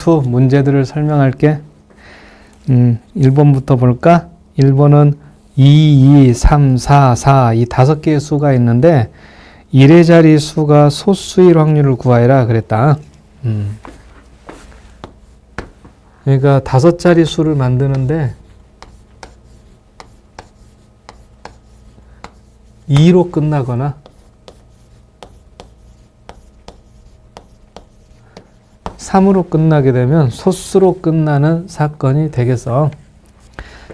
2 문제들을 설명할게. 1번부터 볼까? 1번은 2, 2, 3, 4, 4 이 5개의 수가 있는데 1의 자리 수가 소수일 확률을 구하여라 그랬다. 그러니까 5자리 수를 만드는데 2로 끝나거나 3으로 끝나게 되면 소수로 끝나는 사건이 되겠어.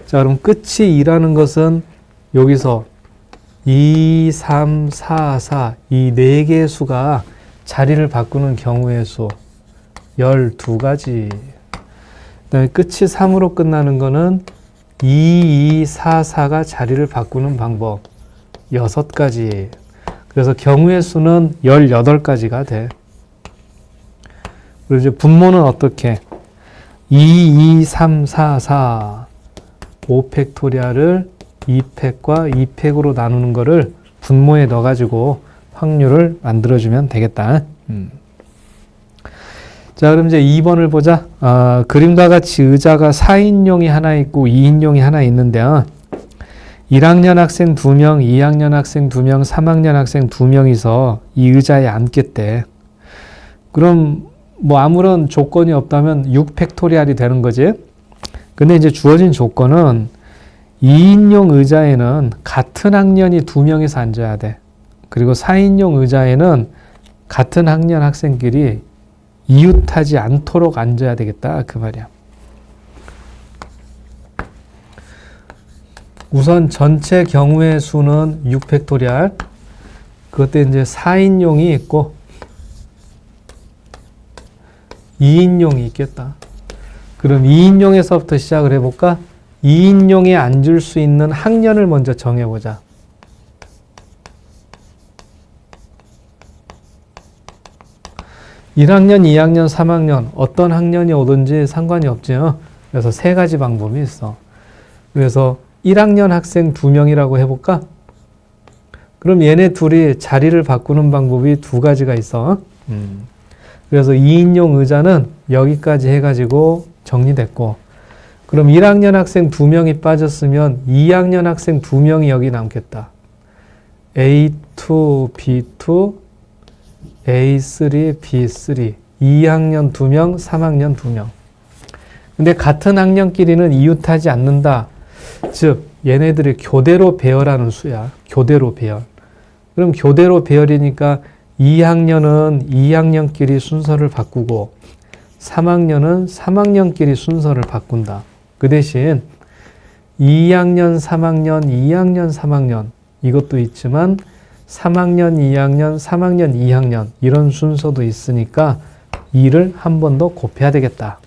자, 그럼 끝이 2라는 것은 여기서 2, 3, 4, 4 이 4개의 수가 자리를 바꾸는 경우의 수 12가지. 그 다음에 끝이 3으로 끝나는 거는 2, 2, 4, 4가 자리를 바꾸는 방법 6가지. 그래서 경우의 수는 18가지가 돼. 그리고 이제 분모는 어떻게? 2, 2, 3, 4, 4 5팩토리얼을 2팩과 2팩으로 나누는 거를 분모에 넣어가지고 확률을 만들어주면 되겠다. 자, 그럼 이제 2번을 보자. 그림과 같이 의자가 4인용이 하나 있고 2인용이 하나 있는데요. 1학년 학생 2명, 2학년 학생 2명, 3학년 학생 2명이서 이 의자에 앉겠대. 그럼 뭐 아무런 조건이 없다면 6팩토리얼이 되는 거지. 근데 이제 주어진 조건은 2인용 의자에는 같은 학년이 2명이서 앉아야 돼. 그리고 4인용 의자에는 같은 학년 학생끼리 이웃하지 않도록 앉아야 되겠다 그 말이야. 우선 전체 경우의 수는 6팩토리얼. 그것도 이제 4인용이 있고 2인용이 있겠다. 그럼 2인용에서부터 시작을 해볼까? 2인용에 앉을 수 있는 학년을 먼저 정해보자. (1학년) (2학년) (3학년) 어떤 학년이 오든지 상관이 없죠. 그래서 3가지 방법이 있어. 그래서 1학년 학생 2명이라고 해볼까? 그럼 얘네 둘이 자리를 바꾸는 방법이 2가지가 있어. 그래서 2인용 의자는 여기까지 해가지고 정리됐고, 그럼 1학년 학생 2명이 빠졌으면 2학년 학생 2명이 여기 남겠다. A2, B2, A3, B3 2학년 2명, 3학년 2명. 근데 같은 학년끼리는 이웃하지 않는다. 즉 얘네들이 교대로 배열하는 수야. 교대로 배열. 그럼 교대로 배열이니까 2학년은 2학년끼리 순서를 바꾸고 3학년은 3학년끼리 순서를 바꾼다. 그 대신 2학년, 3학년, 2학년, 3학년 이것도 있지만 3학년, 2학년, 3학년, 2학년 이런 순서도 있으니까 2를 한 번 더 곱해야 되겠다.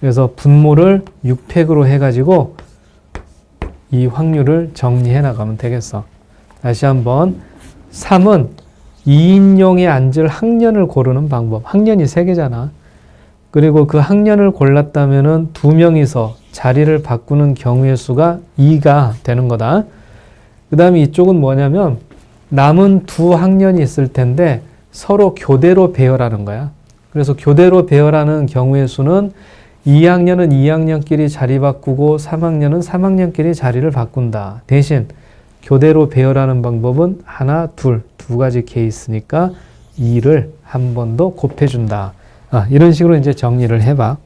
그래서 분모를 6팩으로 해가지고 이 확률을 정리해 나가면 되겠어. 다시 한번 3은 2인용에 앉을 학년을 고르는 방법. 학년이 3개잖아. 그리고 그 학년을 골랐다면은 2명이서 자리를 바꾸는 경우의 수가 2가 되는 거다. 그 다음에 이쪽은 뭐냐면 남은 2학년이 있을 텐데 서로 교대로 배열하는 거야. 그래서 교대로 배열하는 경우의 수는 2학년은 2학년끼리 자리 바꾸고 3학년은 3학년끼리 자리를 바꾼다. 대신 교대로 배열하는 방법은 하나, 둘, 2가지 케이스니까 2를 한 번 더 곱해준다. 이런 식으로 이제 정리를 해봐.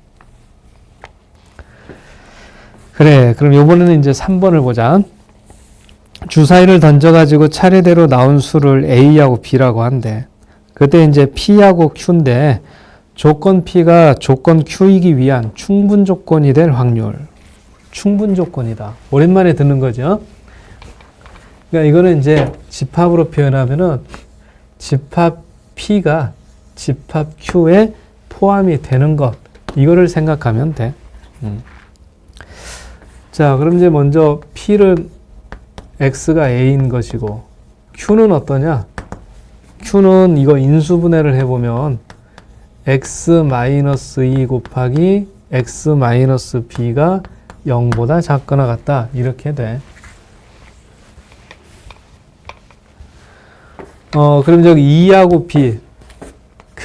그래, 그럼 요번에는 이제 3번을 보자. 주사위를 던져가지고 차례대로 나온 수를 A하고 B라고 한대. 그때 이제 P하고 Q인데 조건 P가 조건 Q이기 위한 충분 조건이 될 확률. 충분 조건이다. 오랜만에 듣는 거죠. 그러니까 이거는 이제 집합으로 표현하면은 집합 P가 집합 Q에 포함이 되는 것. 이거를 생각하면 돼. 자, 그럼 이제 먼저 P는 X가 A인 것이고 Q는 어떠냐? Q는 이거 인수분해를 해보면 X-2 곱하기 X-B가 0보다 작거나 같다. 이렇게 돼. 그럼 저기 E하고 B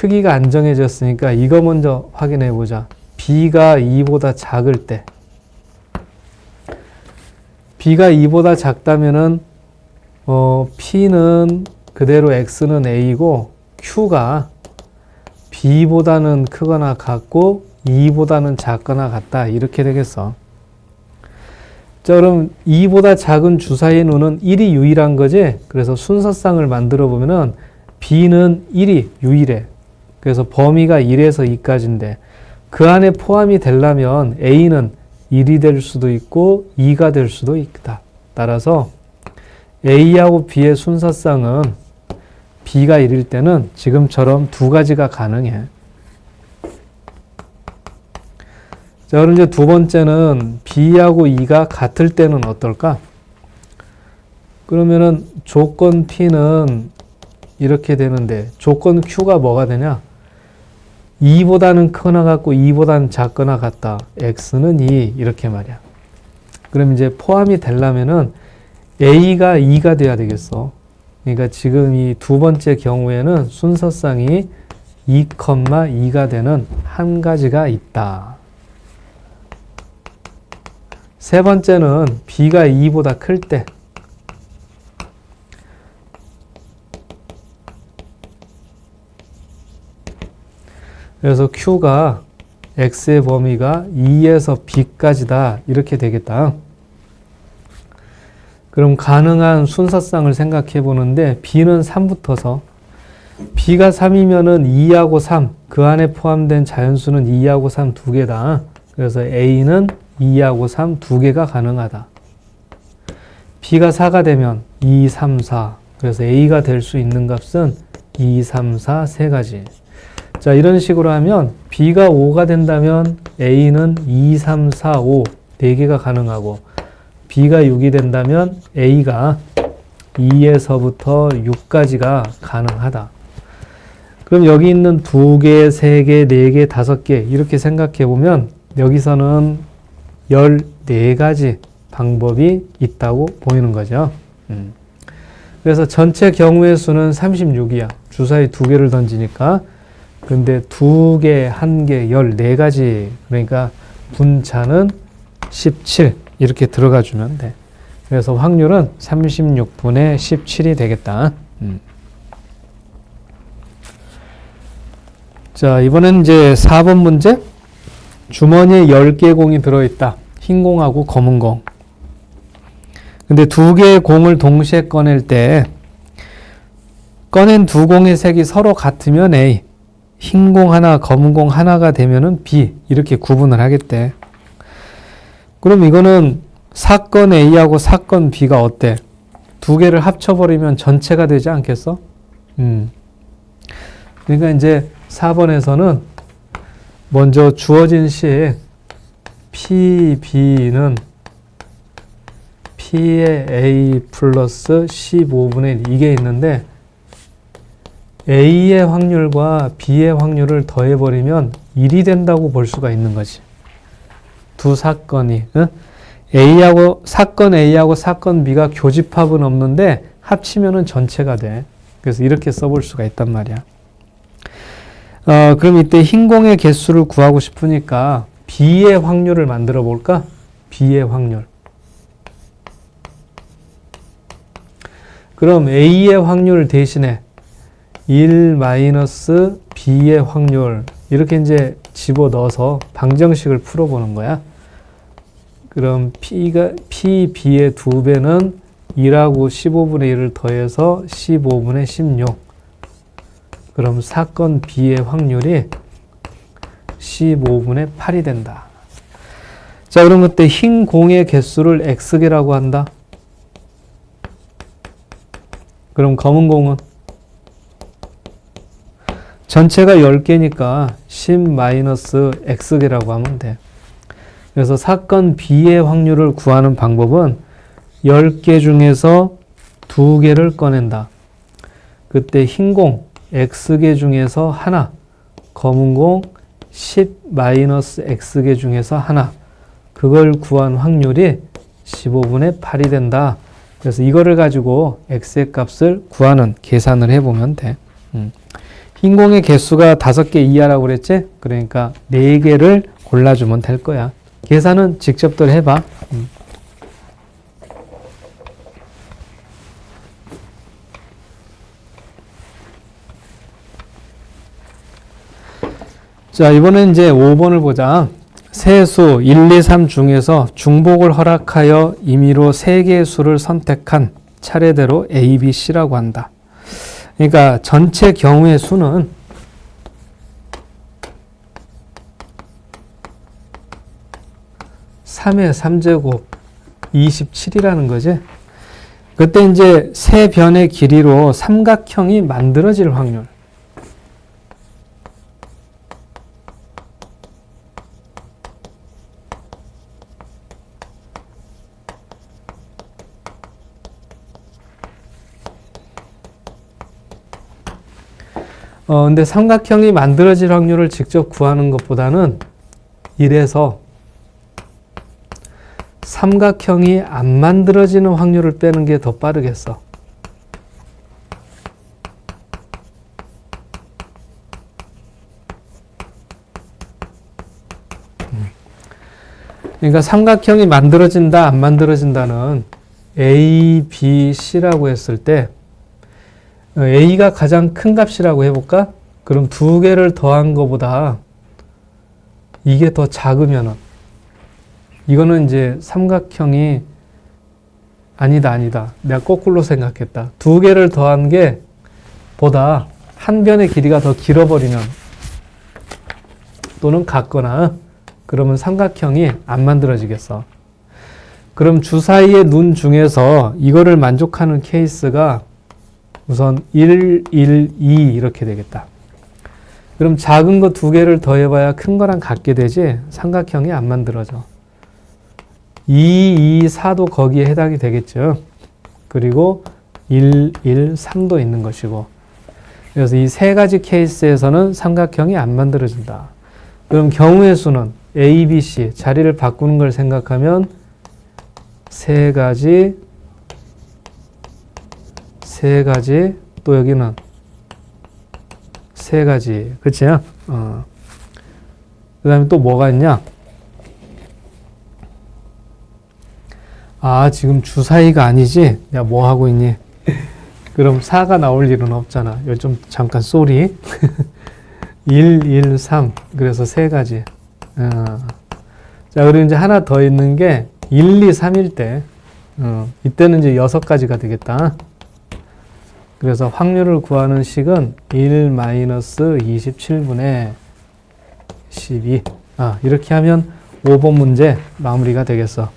크기가 안 정해졌으니까 이거 먼저 확인해 보자. b가 2보다 작을 때, b가 2보다 작다면은 p는 그대로 x는 a고 q가 b보다는 크거나 같고 2보다는 작거나 같다, 이렇게 되겠어. 자, 그럼 2보다 작은 주사위의 누는 1이 유일한 거지. 그래서 순서쌍을 만들어 보면은 b는 1이 유일해. 그래서 범위가 1에서 2까지인데 그 안에 포함이 되려면 a는 1이 될 수도 있고 2가 될 수도 있다. 따라서 a하고 b의 순서쌍은 b가 1일 때는 지금처럼 두 가지가 가능해. 자, 그럼 이제 두 번째는 b하고 2가 같을 때는 어떨까? 그러면은 조건 p는 이렇게 되는데 조건 q가 뭐가 되냐? 2보다는 크거나 같고 2보다는 작거나 같다. x는 2, 이렇게 말이야. 그럼 이제 포함이 되려면은 a가 2가 돼야 되겠어. 그러니까 지금 이 두 번째 경우에는 순서쌍이 2,2가 되는 한 가지가 있다. 세 번째는 b가 2보다 클 때, 그래서 q가 x의 범위가 2에서 b까지다, 이렇게 되겠다. 그럼 가능한 순서쌍을 생각해 보는데 b는 3부터서 b가 3이면은 2하고 3, 그 안에 포함된 자연수는 2하고 3 두 개다. 그래서 a는 2하고 3 두 개가 가능하다. b가 4가 되면 2, 3, 4. 그래서 a가 될 수 있는 값은 2, 3, 4 세 가지. 자, 이런 식으로 하면 b가 5가 된다면 a는 2, 3, 4, 5 네 개가 가능하고, b가 6이 된다면 a가 2에서부터 6까지가 가능하다. 그럼 여기 있는 2개, 3개, 4개, 5개 이렇게 생각해 보면 여기서는 14가지 방법이 있다고 보이는 거죠. 그래서 전체 경우의 수는 36이야. 주사위 2개를 던지니까. 근데 2개, 1개, 14가지. 그러니까 분차는 17. 이렇게 들어가 주면 돼. 그래서 확률은 36분의 17이 되겠다. 자, 이번엔 이제 4번 문제. 주머니에 10개의 공이 들어있다. 흰 공하고 검은 공. 근데 2개의 공을 동시에 꺼낼 때 꺼낸 두 공의 색이 서로 같으면 A, 흰 공 하나, 검은 공 하나가 되면은 B, 이렇게 구분을 하겠대. 그럼 이거는 사건 A하고 사건 B가 어때? 두 개를 합쳐버리면 전체가 되지 않겠어? 그러니까 이제 4번에서는 먼저 주어진 시에 P, B는 P의 A 플러스 15분의 1 이게 있는데 A의 확률과 B의 확률을 더해버리면 1이 된다고 볼 수가 있는 거지. 두 사건이. 응? 사건 A하고 사건 B가 교집합은 없는데 합치면은 전체가 돼. 그래서 이렇게 써볼 수가 있단 말이야. 그럼 이때 흰 공의 개수를 구하고 싶으니까 B의 확률을 만들어 볼까? B의 확률. 그럼 A의 확률 대신에 1 마이너스 B의 확률 이렇게 이제 집어넣어서 방정식을 풀어보는 거야. 그럼 P, B의 2배는 1하고 15분의 1을 더해서 15분의 16. 그럼 사건 B의 확률이 15분의 8이 된다. 자, 그럼 그때 흰 공의 개수를 X개라고 한다. 그럼 검은 공은? 전체가 10개니까 10-X개라고 하면 돼. 그래서 사건 B의 확률을 구하는 방법은 10개 중에서 2개를 꺼낸다. 그때 흰 공 X개 중에서 하나, 검은 공 10-X개 중에서 하나, 그걸 구한 확률이 15분의 8이 된다. 그래서 이거를 가지고 X의 값을 구하는 계산을 해보면 돼. 흰 공의 개수가 5개 이하라고 그랬지? 그러니까 4개를 골라주면 될 거야. 계산은 직접들 해봐. 자, 이번엔 이제 5번을 보자. 세수 1, 2, 3 중에서 중복을 허락하여 임의로 3개의 수를 선택한 차례대로 A, B, C라고 한다. 그러니까 전체 경우의 수는 3의 3제곱 27이라는 거지. 그때 이제 세 변의 길이로 삼각형이 만들어질 확률. 근데 삼각형이 만들어질 확률을 직접 구하는 것보다는 이래서 삼각형이 안 만들어지는 확률을 빼는 게 더 빠르겠어. 그러니까 삼각형이 만들어진다, 안 만들어진다는 A, B, C라고 했을 때 A가 가장 큰 값이라고 해볼까? 그럼 2개를 더한 것보다 이게 더 작으면은 이거는 이제 삼각형이 아니다. 내가 거꾸로 생각했다. 2개를 더한 게 보다 한 변의 길이가 더 길어버리면 또는 같거나 그러면 삼각형이 안 만들어지겠어. 그럼 주사위의 눈 중에서 이거를 만족하는 케이스가 우선 1, 1, 2 이렇게 되겠다. 그럼 작은 거 2개를 더해봐야 큰 거랑 같게 되지 삼각형이 안 만들어져. 2, 2, 4도 거기에 해당이 되겠죠. 그리고 1, 1, 3도 있는 것이고. 그래서 이 세 가지 케이스에서는 삼각형이 안 만들어진다. 그럼 경우의 수는 A, B, C 자리를 바꾸는 걸 생각하면 세 가지, 또 여기는 세 가지. 그치? 그 다음에 또 뭐가 있냐? 아, 지금 주사위가 아니지? 야, 뭐 하고 있니? 그럼 4가 나올 일은 없잖아. 이거 좀 잠깐 쏘리. 1, 1, 3. 그래서 세 가지. 자, 그리고 이제 하나 더 있는 게 1, 2, 3일 때. 이때는 이제 6가지가 되겠다. 그래서 확률을 구하는 식은 1-27분의 12. 이렇게 하면 5번 문제 마무리가 되겠어.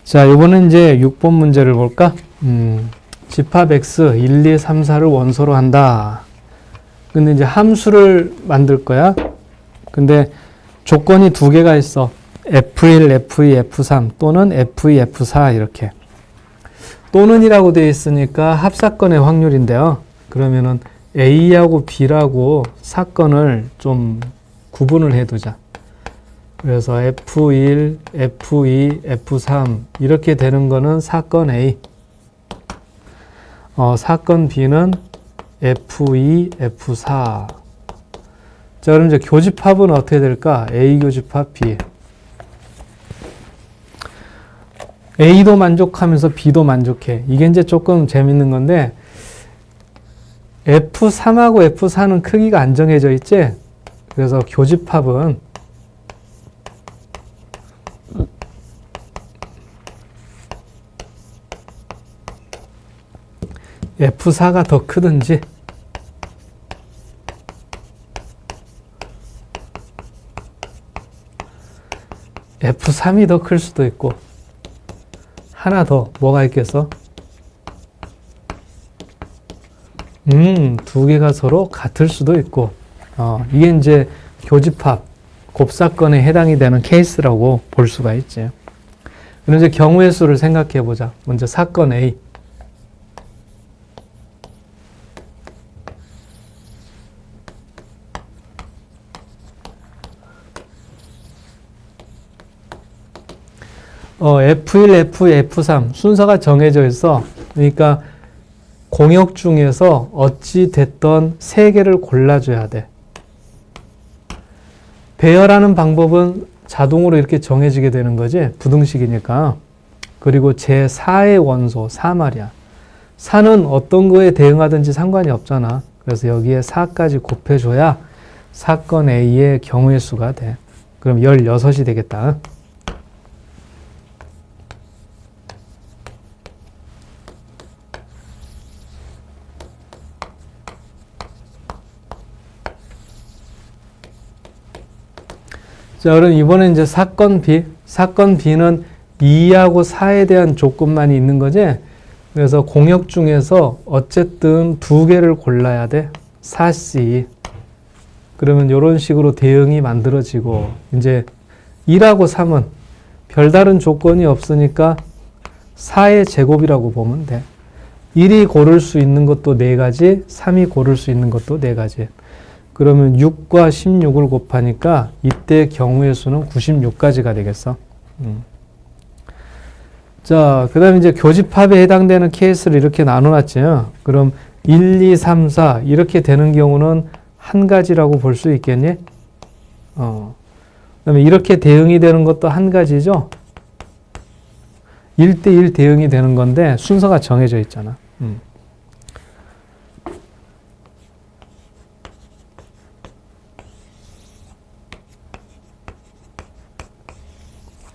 자, 이번엔 이제 6번 문제를 볼까? 집합 x 1, 2, 3, 4를 원소로 한다. 근데 이제 함수를 만들 거야. 근데 조건이 2개가 있어. F1, F2, F3 또는 F2, F4 이렇게. 또는이라고 되어 있으니까 합사건의 확률인데요. 그러면은 A하고 B라고 사건을 좀 구분을 해두자. 그래서 F1, F2, F3 이렇게 되는 거는 사건 A. 사건 B는 F2, F4. 자, 그럼 이제 교집합은 어떻게 될까? A 교집합 B. A도 만족하면서 B도 만족해. 이게 이제 조금 재밌는 건데 F3하고 F4는 크기가 안 정해져 있지? 그래서 교집합은 F4가 더 크든지 F3이 더 클 수도 있고 하나 더 뭐가 있겠어? 2개가 서로 같을 수도 있고 이게 이제 교집합 곱사건에 해당이 되는 케이스라고 볼 수가 있지. 그럼 이제 경우의 수를 생각해 보자. 먼저 사건 A. F1, F2, F3 순서가 정해져 있어. 그러니까 공역 중에서 어찌 됐던 세 개를 골라줘야 돼. 배열하는 방법은 자동으로 이렇게 정해지게 되는 거지. 부등식이니까. 그리고 제4의 원소, 4 말이야. 4는 어떤 거에 대응하든지 상관이 없잖아. 그래서 여기에 4까지 곱해줘야 사건 A의 경우의 수가 돼. 그럼 16이 되겠다. 자, 그럼 이번에 이제 사건 B. 사건 B는 2하고 4에 대한 조건만이 있는 거지. 그래서 공역 중에서 어쨌든 두 개를 골라야 돼. 4C. 그러면 이런 식으로 대응이 만들어지고, 이제 1하고 3은 별다른 조건이 없으니까 4의 제곱이라고 보면 돼. 1이 고를 수 있는 것도 4가지, 3이 고를 수 있는 것도 4가지. 그러면 6과 16을 곱하니까 이때 경우의 수는 96가지가 되겠어. 자, 그 다음에 이제 교집합에 해당되는 케이스를 이렇게 나눠놨죠. 그럼 1, 2, 3, 4 이렇게 되는 경우는 한 가지라고 볼 수 있겠니? 그 다음에 이렇게 대응이 되는 것도 한 가지죠. 1대1 대응이 되는 건데 순서가 정해져 있잖아.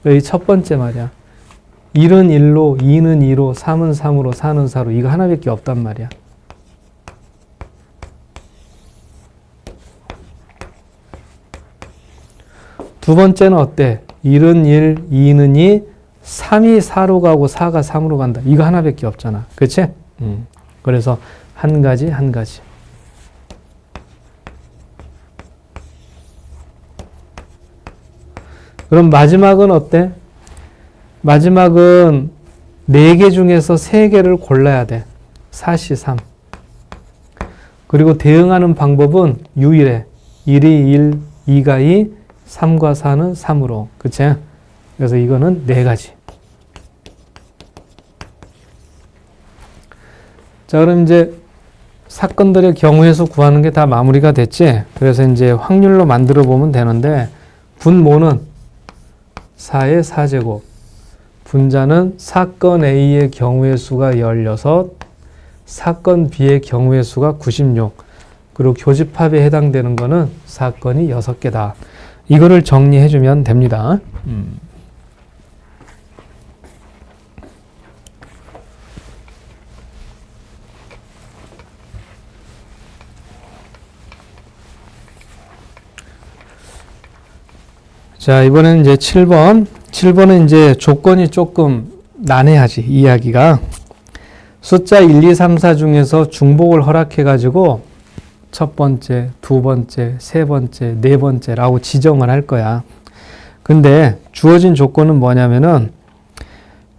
이 첫 번째 말이야. 1은 1로, 2는 2로, 3은 3으로, 4는 4로. 이거 하나밖에 없단 말이야. 두 번째는 어때? 1은 1, 2는 2, 3이 4로 가고 4가 3으로 간다. 이거 하나밖에 없잖아. 그치? 그래서 한 가지, 한 가지. 그럼 마지막은 어때? 마지막은 4개 중에서 3개를 골라야 돼. 4C 3. 그리고 대응하는 방법은 유일해. 1이 1, 2가 2, 3과 4는 3으로. 그치? 그래서 이거는 4가지. 자, 그럼 이제 사건들의 경우의 수 구하는 게 다 마무리가 됐지? 그래서 이제 확률로 만들어 보면 되는데, 분모는 4의 4제곱. 분자는 사건 A의 경우의 수가 16, 사건 B의 경우의 수가 96, 그리고 교집합에 해당되는 거는 사건이 6개다. 이거를 정리해주면 됩니다. 자, 이번에는 이제 7번. 7번은 이제 조건이 조금 난해하지, 이야기가. 숫자 1, 2, 3, 4 중에서 중복을 허락해가지고 첫 번째, 두 번째, 세 번째, 네 번째라고 지정을 할 거야. 근데 주어진 조건은 뭐냐면은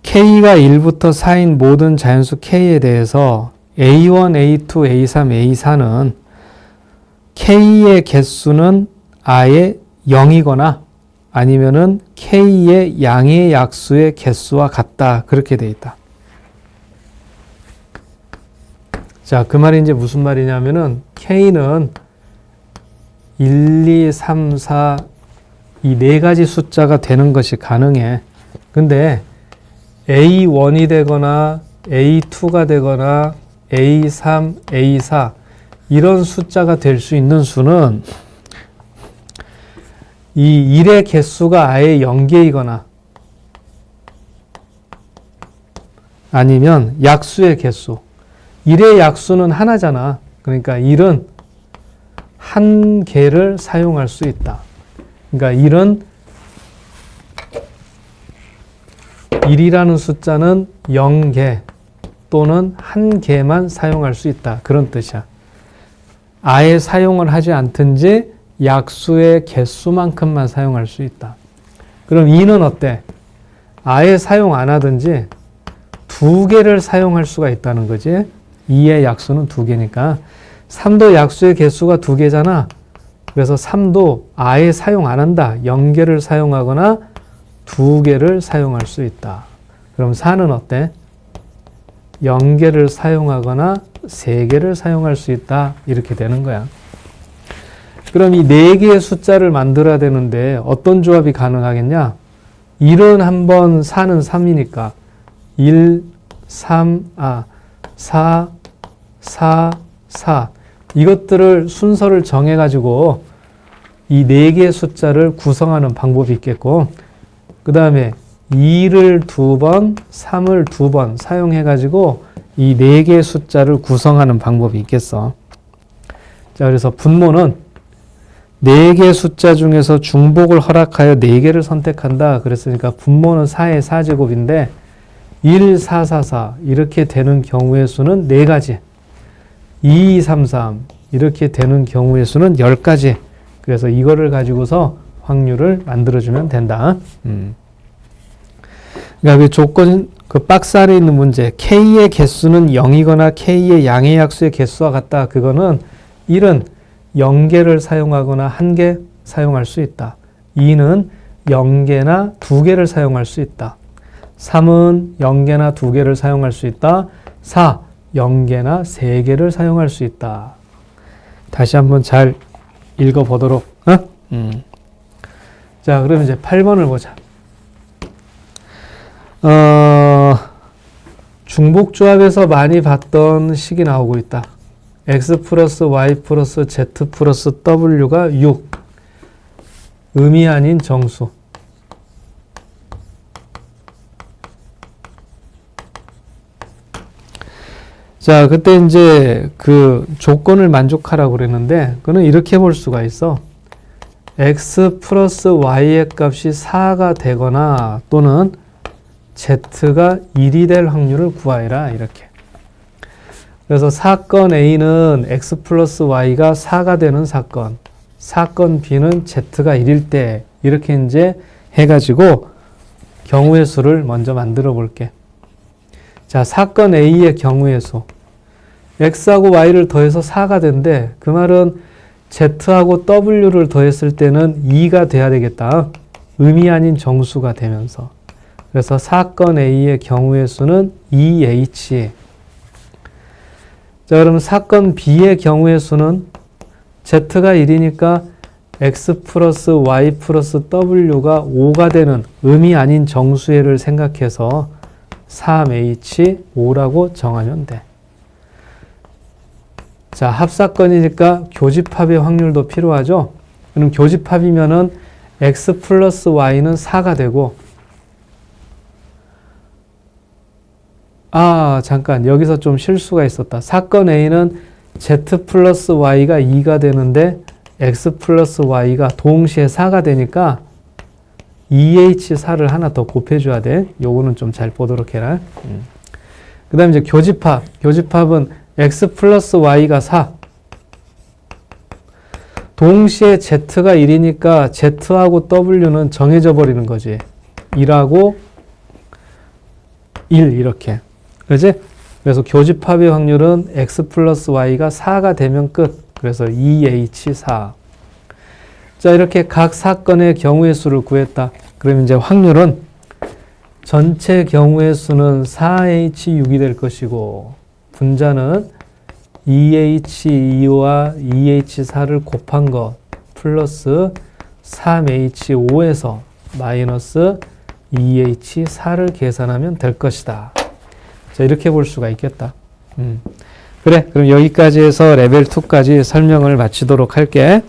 K가 1부터 4인 모든 자연수 K에 대해서 A1, A2, A3, A4는 K의 개수는 아예 0이거나 아니면은 K의 양의 약수의 개수와 같다. 그렇게 돼 있다. 자, 그 말이 이제 무슨 말이냐면은 K는 1, 2, 3, 4 이 4가지 숫자가 되는 것이 가능해. 근데 A1이 되거나 A2가 되거나 A3, A4 이런 숫자가 될 수 있는 수는 이 1의 개수가 아예 0개이거나 아니면 약수의 개수. 1의 약수는 하나잖아. 그러니까 1은 한 개를 사용할 수 있다. 그러니까 1은 1이라는 숫자는 0개 또는 한 개만 사용할 수 있다. 그런 뜻이야. 아예 사용을 하지 않든지 약수의 개수만큼만 사용할 수 있다. 그럼 2는 어때? 아예 사용 안 하든지 2개를 사용할 수가 있다는 거지. 2의 약수는 2개니까. 3도 약수의 개수가 2개잖아. 그래서 3도 아예 사용 안 한다. 0개를 사용하거나 2개를 사용할 수 있다. 그럼 4는 어때? 0개를 사용하거나 3개를 사용할 수 있다. 이렇게 되는 거야. 그럼 이 4개의 숫자를 만들어야 되는데 어떤 조합이 가능하겠냐? 1은 한번 4는 3이니까 1, 3, 4, 4, 4 이것들을 순서를 정해가지고 이 4개의 숫자를 구성하는 방법이 있겠고 그 다음에 2를 2번, 3을 2번 사용해가지고 이 4개의 숫자를 구성하는 방법이 있겠어. 자, 그래서 분모는 4개의 숫자 중에서 중복을 허락하여 4개를 선택한다. 그랬으니까 분모는 4의 4제곱인데 1, 4, 4, 4 이렇게 되는 경우의 수는 4가지. 2, 2, 3, 3 이렇게 되는 경우의 수는 10가지. 그래서 이거를 가지고서 확률을 만들어주면 된다. 그러니까 그 조건, 그 박스 안에 있는 문제, K의 개수는 0이거나 K의 양의 약수의 개수와 같다. 그거는 1은 0개를 사용하거나 1개 사용할 수 있다. 2는 0개나 2개를 사용할 수 있다. 3은 0개나 2개를 사용할 수 있다. 4, 0개나 3개를 사용할 수 있다. 다시 한번 잘 읽어보도록. 자, 그럼 이제 8번을 보자. 중복조합에서 많이 봤던 식이 나오고 있다. x 플러스 y 플러스 z 플러스 w가 6. 음이 아닌 정수. 자, 그때 이제 그 조건을 만족하라고 그랬는데, 그거는 이렇게 볼 수가 있어. x 플러스 y의 값이 4가 되거나 또는 z가 1이 될 확률을 구하여라. 이렇게. 그래서 사건 A는 x 플러스 y가 4가 되는 사건, 사건 B는 z가 1일 때 이렇게 이제 해가지고 경우의 수를 먼저 만들어 볼게. 자, 사건 A의 경우의 수. x하고 y를 더해서 4가 된대. 그 말은 z하고 w를 더했을 때는 2가 돼야 되겠다. 음이 아닌 정수가 되면서. 그래서 사건 A의 경우의 수는 2h. 자, 그러면 사건 B의 경우의 수는 z가 1이니까 x 플러스 y 플러스 w가 5가 되는 음이 아닌 정수의를 생각해서 3h5라고 정하면 돼. 자, 합사건이니까 교집합의 확률도 필요하죠. 그럼 교집합이면은 x 플러스 y는 4가 되고, 잠깐 여기서 좀 실수가 있었다. 사건 A는 z 플러스 y가 2가 되는데 x 플러스 y가 동시에 4가 되니까 2h4를 하나 더 곱해줘야 돼. 요거는 좀 잘 보도록 해라. 그 다음에 이제 교집합. 교집합은 x 플러스 y가 4. 동시에 z가 1이니까 z하고 w는 정해져 버리는 거지. 1하고 1 이렇게. 그렇지? 그래서 교집합의 확률은 x 플러스 y가 4가 되면 끝. 그래서 2h4. 자, 이렇게 각 사건의 경우의 수를 구했다. 그럼 이제 확률은 전체 경우의 수는 4h6이 될 것이고 분자는 2h2와 2h4를 곱한 것 플러스 3h5에서 마이너스 2h4를 계산하면 될 것이다. 자, 이렇게 볼 수가 있겠다. 그래, 그럼 여기까지 해서 레벨 2까지 설명을 마치도록 할게.